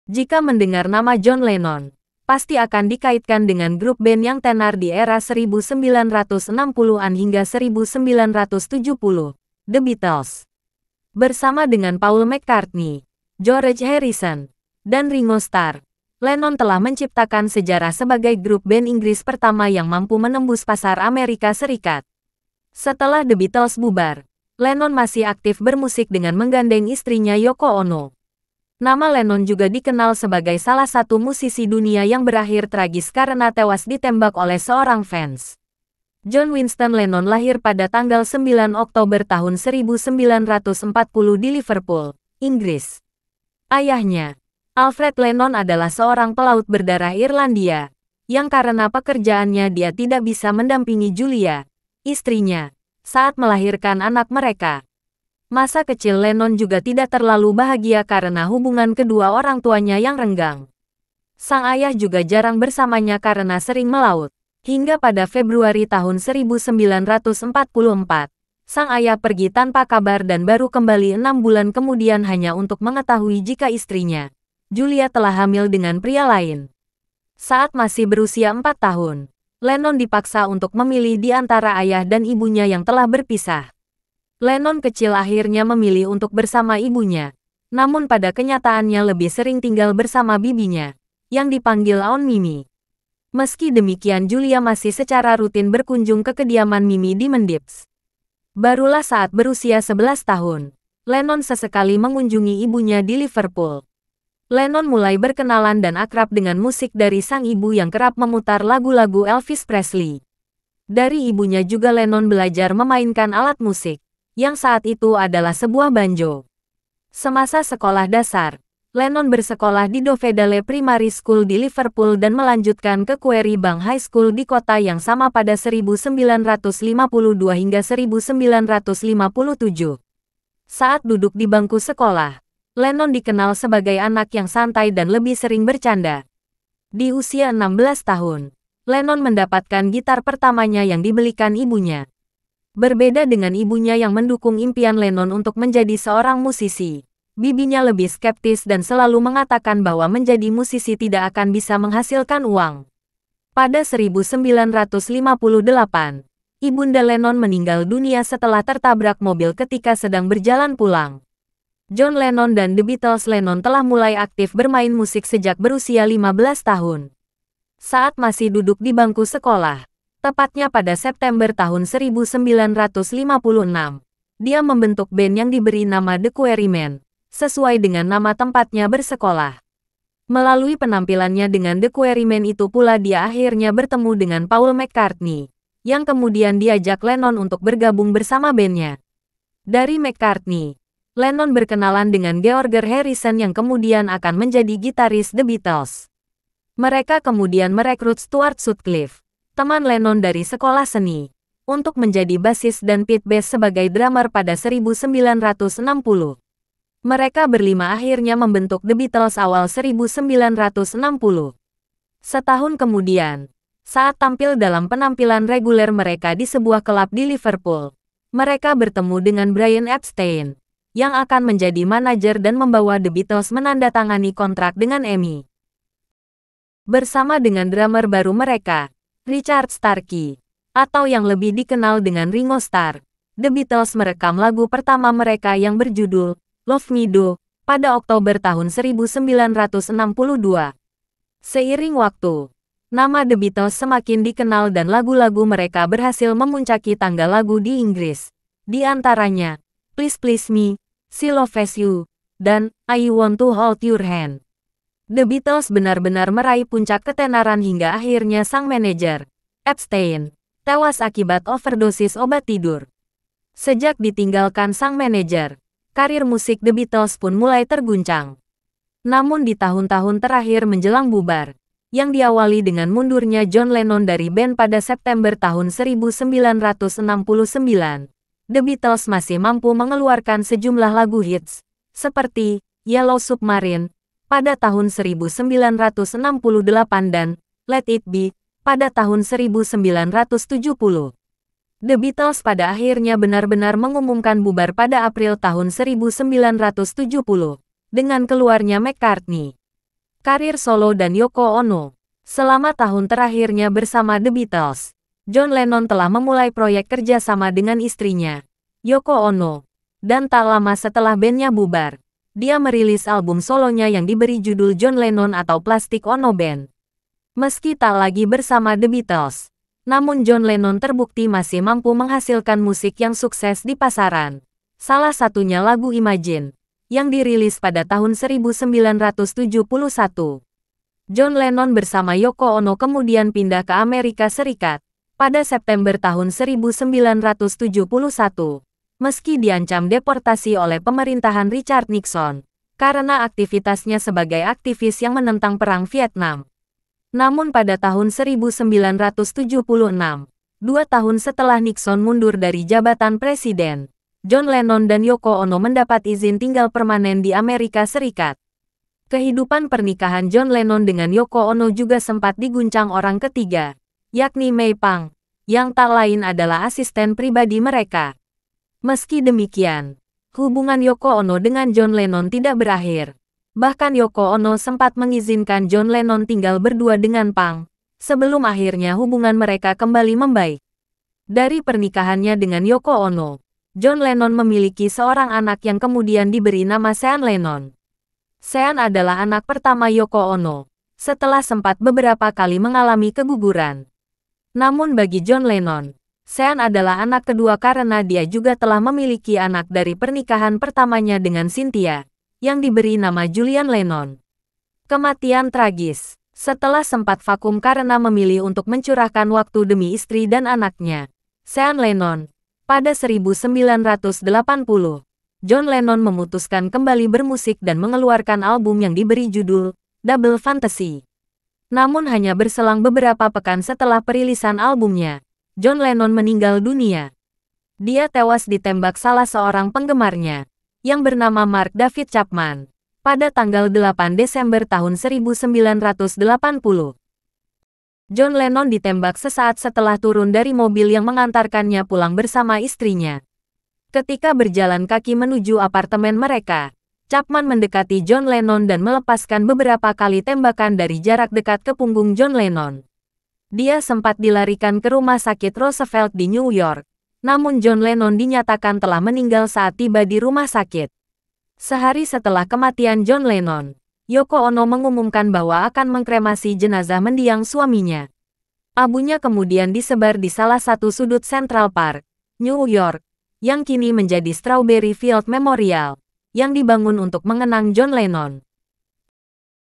Jika mendengar nama John Lennon, pasti akan dikaitkan dengan grup band yang tenar di era 1960-an hingga 1970, The Beatles. Bersama dengan Paul McCartney, George Harrison, dan Ringo Starr, Lennon telah menciptakan sejarah sebagai grup band Inggris pertama yang mampu menembus pasar Amerika Serikat. Setelah The Beatles bubar, Lennon masih aktif bermusik dengan menggandeng istrinya Yoko Ono. Nama Lennon juga dikenal sebagai salah satu musisi dunia yang berakhir tragis karena tewas ditembak oleh seorang fans. John Winston Lennon lahir pada tanggal 9 Oktober tahun 1940 di Liverpool, Inggris. Ayahnya, Alfred Lennon adalah seorang pelaut berdarah Irlandia, yang karena pekerjaannya dia tidak bisa mendampingi Julia, istrinya, saat melahirkan anak mereka. Masa kecil Lennon juga tidak terlalu bahagia karena hubungan kedua orang tuanya yang renggang. Sang ayah juga jarang bersamanya karena sering melaut. Hingga pada Februari tahun 1944, sang ayah pergi tanpa kabar dan baru kembali 6 bulan kemudian hanya untuk mengetahui jika istrinya, Julia, telah hamil dengan pria lain. Saat masih berusia 4 tahun, Lennon dipaksa untuk memilih di antara ayah dan ibunya yang telah berpisah. Lennon kecil akhirnya memilih untuk bersama ibunya, namun pada kenyataannya lebih sering tinggal bersama bibinya, yang dipanggil Aunt Mimi. Meski demikian Julia masih secara rutin berkunjung ke kediaman Mimi di Mendips. Barulah saat berusia 11 tahun, Lennon sesekali mengunjungi ibunya di Liverpool. Lennon mulai berkenalan dan akrab dengan musik dari sang ibu yang kerap memutar lagu-lagu Elvis Presley. Dari ibunya juga Lennon belajar memainkan alat musik, yang saat itu adalah sebuah banjo. Semasa sekolah dasar, Lennon bersekolah di Dovedale Primary School di Liverpool dan melanjutkan ke Quarry Bank High School di kota yang sama pada 1952 hingga 1957. Saat duduk di bangku sekolah, Lennon dikenal sebagai anak yang santai dan lebih sering bercanda. Di usia 16 tahun, Lennon mendapatkan gitar pertamanya yang dibelikan ibunya. Berbeda dengan ibunya yang mendukung impian Lennon untuk menjadi seorang musisi, bibinya lebih skeptis dan selalu mengatakan bahwa menjadi musisi tidak akan bisa menghasilkan uang. Pada 1958, ibunda Lennon meninggal dunia setelah tertabrak mobil ketika sedang berjalan pulang. John Lennon dan The Beatles. Lennon telah mulai aktif bermain musik sejak berusia 15 tahun. Saat masih duduk di bangku sekolah, tepatnya pada September tahun 1956, dia membentuk band yang diberi nama The Quarrymen, sesuai dengan nama tempatnya bersekolah. Melalui penampilannya dengan The Quarrymen itu pula dia akhirnya bertemu dengan Paul McCartney, yang kemudian diajak Lennon untuk bergabung bersama bandnya. Dari McCartney, Lennon berkenalan dengan George Harrison yang kemudian akan menjadi gitaris The Beatles. Mereka kemudian merekrut Stuart Sutcliffe, teman Lennon dari sekolah seni, untuk menjadi basis dan Pete Best sebagai drummer pada 1960. Mereka berlima akhirnya membentuk The Beatles awal 1960. Setahun kemudian, saat tampil dalam penampilan reguler mereka di sebuah klub di Liverpool, mereka bertemu dengan Brian Epstein, yang akan menjadi manajer dan membawa The Beatles menandatangani kontrak dengan EMI. Bersama dengan drummer baru mereka, Richard Starkey, atau yang lebih dikenal dengan Ringo Starr, The Beatles merekam lagu pertama mereka yang berjudul Love Me Do pada Oktober tahun 1962. Seiring waktu, nama The Beatles semakin dikenal dan lagu-lagu mereka berhasil memuncaki tangga lagu di Inggris, di antaranya Please Please Me, She Loves You, dan I Want to Hold Your Hand. The Beatles benar-benar meraih puncak ketenaran hingga akhirnya sang manajer, Epstein, tewas akibat overdosis obat tidur. Sejak ditinggalkan sang manajer, karir musik The Beatles pun mulai terguncang. Namun di tahun-tahun terakhir menjelang bubar, yang diawali dengan mundurnya John Lennon dari band pada September tahun 1969, The Beatles masih mampu mengeluarkan sejumlah lagu hits, seperti Yellow Submarine pada tahun 1968 dan Let It Be pada tahun 1970. The Beatles pada akhirnya benar-benar mengumumkan bubar pada April tahun 1970, dengan keluarnya McCartney. Karir solo dan Yoko Ono. Selama tahun terakhirnya bersama The Beatles, John Lennon telah memulai proyek kerja sama dengan istrinya, Yoko Ono. Dan tak lama setelah bandnya bubar, dia merilis album solonya yang diberi judul John Lennon atau Plastic Ono Band. Meski tak lagi bersama The Beatles, namun John Lennon terbukti masih mampu menghasilkan musik yang sukses di pasaran. Salah satunya lagu Imagine, yang dirilis pada tahun 1971. John Lennon bersama Yoko Ono kemudian pindah ke Amerika Serikat pada September tahun 1971, meski diancam deportasi oleh pemerintahan Richard Nixon karena aktivitasnya sebagai aktivis yang menentang Perang Vietnam. Namun pada tahun 1976, 2 tahun setelah Nixon mundur dari jabatan presiden, John Lennon dan Yoko Ono mendapat izin tinggal permanen di Amerika Serikat. Kehidupan pernikahan John Lennon dengan Yoko Ono juga sempat diguncang orang ketiga, yakni May Pang, yang tak lain adalah asisten pribadi mereka. Meski demikian, hubungan Yoko Ono dengan John Lennon tidak berakhir. Bahkan Yoko Ono sempat mengizinkan John Lennon tinggal berdua dengan Pang, sebelum akhirnya hubungan mereka kembali membaik. Dari pernikahannya dengan Yoko Ono, John Lennon memiliki seorang anak yang kemudian diberi nama Sean Lennon. Sean adalah anak pertama Yoko Ono, setelah sempat beberapa kali mengalami keguguran. Namun bagi John Lennon, Sean adalah anak kedua karena dia juga telah memiliki anak dari pernikahan pertamanya dengan Cynthia, yang diberi nama Julian Lennon. Kematian tragis. Setelah sempat vakum karena memilih untuk mencurahkan waktu demi istri dan anaknya, Sean Lennon, pada 1980, John Lennon memutuskan kembali bermusik dan mengeluarkan album yang diberi judul Double Fantasy. Namun hanya berselang beberapa pekan setelah perilisan albumnya, John Lennon meninggal dunia. Dia tewas ditembak salah seorang penggemarnya, yang bernama Mark David Chapman, pada tanggal 8 Desember tahun 1980. John Lennon ditembak sesaat setelah turun dari mobil yang mengantarkannya pulang bersama istrinya. Ketika berjalan kaki menuju apartemen mereka, Chapman mendekati John Lennon dan melepaskan beberapa kali tembakan dari jarak dekat ke punggung John Lennon. Dia sempat dilarikan ke rumah sakit Roosevelt di New York, namun John Lennon dinyatakan telah meninggal saat tiba di rumah sakit. Sehari setelah kematian John Lennon, Yoko Ono mengumumkan bahwa akan mengkremasi jenazah mendiang suaminya. Abunya kemudian disebar di salah satu sudut Central Park, New York, yang kini menjadi Strawberry Field Memorial, yang dibangun untuk mengenang John Lennon.